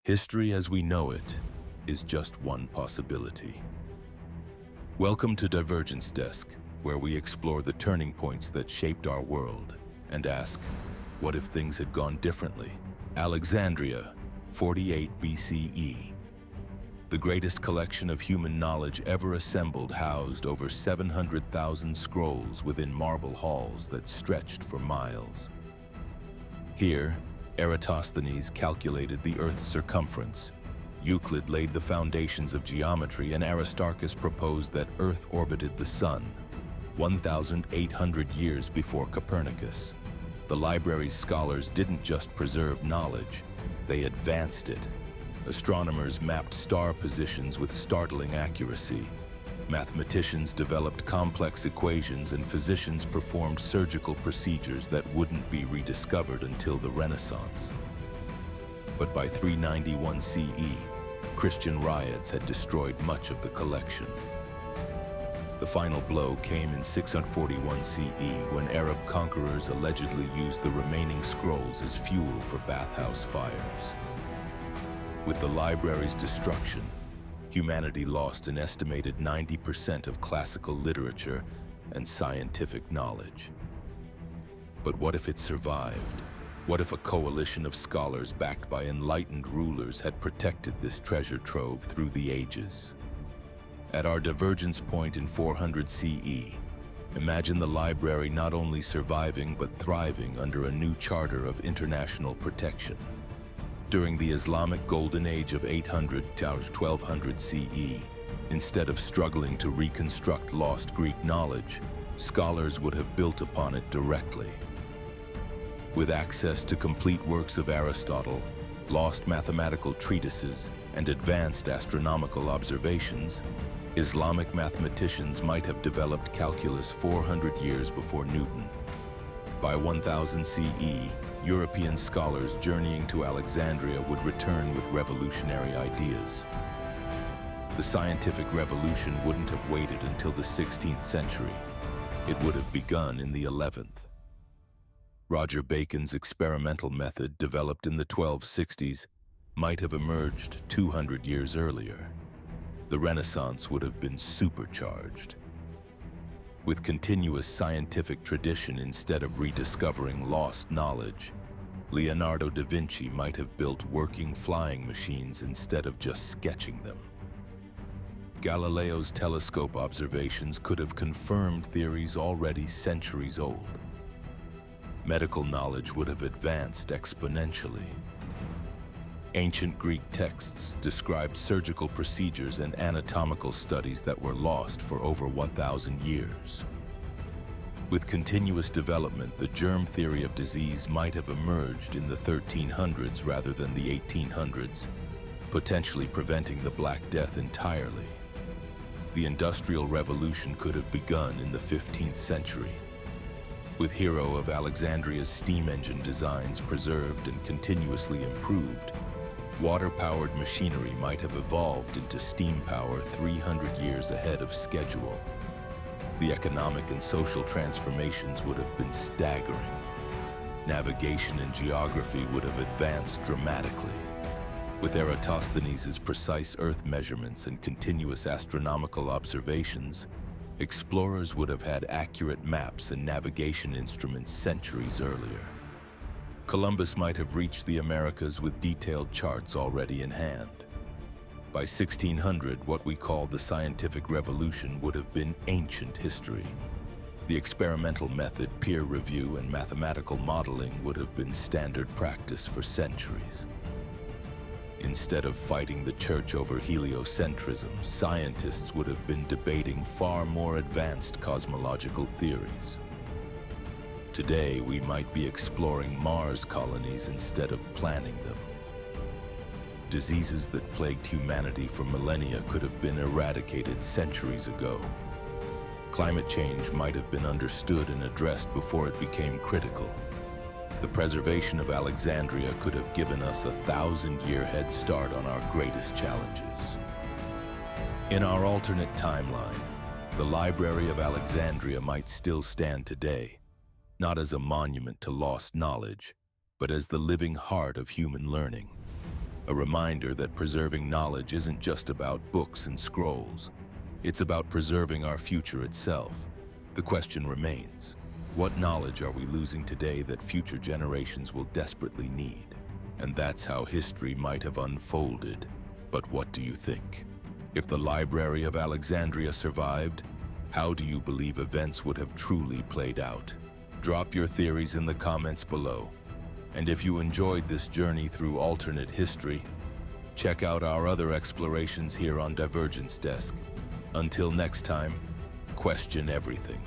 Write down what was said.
History as we know it is just one possibility. Welcome to Divergence Desk, where we explore the turning points that shaped our world and ask, what if things had gone differently? Alexandria, 48 BCE. The greatest collection of human knowledge ever assembled housed over 700,000 scrolls within marble halls that stretched for miles. Here, Eratosthenes calculated the Earth's circumference. Euclid laid the foundations of geometry, and Aristarchus proposed that Earth orbited the Sun, 1,800 years before Copernicus. The library's scholars didn't just preserve knowledge, they advanced it. Astronomers mapped star positions with startling accuracy. Mathematicians developed complex equations, and physicians performed surgical procedures that wouldn't be rediscovered until the Renaissance. But by 391 CE, Christian riots had destroyed much of the collection. The final blow came in 641 CE when Arab conquerors allegedly used the remaining scrolls as fuel for bathhouse fires. With the library's destruction, humanity lost an estimated 90% of classical literature and scientific knowledge. But what if it survived? What if a coalition of scholars backed by enlightened rulers had protected this treasure trove through the ages? At our divergence point in 400 CE, imagine the library not only surviving but thriving under a new charter of international protection. During the Islamic Golden Age of 800 to 1200 CE, instead of struggling to reconstruct lost Greek knowledge, scholars would have built upon it directly. With access to complete works of Aristotle, lost mathematical treatises, and advanced astronomical observations, Islamic mathematicians might have developed calculus 400 years before Newton. By 1000 CE, European scholars journeying to Alexandria would return with revolutionary ideas. The scientific revolution wouldn't have waited until the 16th century. It would have begun in the 11th. Roger Bacon's experimental method, developed in the 1260s, might have emerged 200 years earlier. The Renaissance would have been supercharged. With continuous scientific tradition instead of rediscovering lost knowledge, Leonardo da Vinci might have built working flying machines instead of just sketching them. Galileo's telescope observations could have confirmed theories already centuries old. Medical knowledge would have advanced exponentially. Ancient Greek texts described surgical procedures and anatomical studies that were lost for over 1,000 years. With continuous development, the germ theory of disease might have emerged in the 1300s rather than the 1800s, potentially preventing the Black Death entirely. The Industrial Revolution could have begun in the 15th century. With Hero of Alexandria's steam engine designs preserved and continuously improved, water-powered machinery might have evolved into steam power 300 years ahead of schedule. The economic and social transformations would have been staggering. Navigation and geography would have advanced dramatically. With Eratosthenes' precise Earth measurements and continuous astronomical observations, explorers would have had accurate maps and navigation instruments centuries earlier. Columbus might have reached the Americas with detailed charts already in hand. By 1600, what we call the scientific revolution would have been ancient history. The experimental method, peer review, and mathematical modeling would have been standard practice for centuries. Instead of fighting the church over heliocentrism, scientists would have been debating far more advanced cosmological theories. Today, we might be exploring Mars colonies instead of planning them. Diseases that plagued humanity for millennia could have been eradicated centuries ago. Climate change might have been understood and addressed before it became critical. The preservation of Alexandria could have given us a 1,000-year head start on our greatest challenges. In our alternate timeline, the Library of Alexandria might still stand today, not as a monument to lost knowledge, but as the living heart of human learning. A reminder that preserving knowledge isn't just about books and scrolls. It's about preserving our future itself. The question remains, what knowledge are we losing today that future generations will desperately need? And that's how history might have unfolded. But what do you think? If the Library of Alexandria survived, how do you believe events would have truly played out? Drop your theories in the comments below. And if you enjoyed this journey through alternate history, check out our other explorations here on Divergence Desk. Until next time, question everything.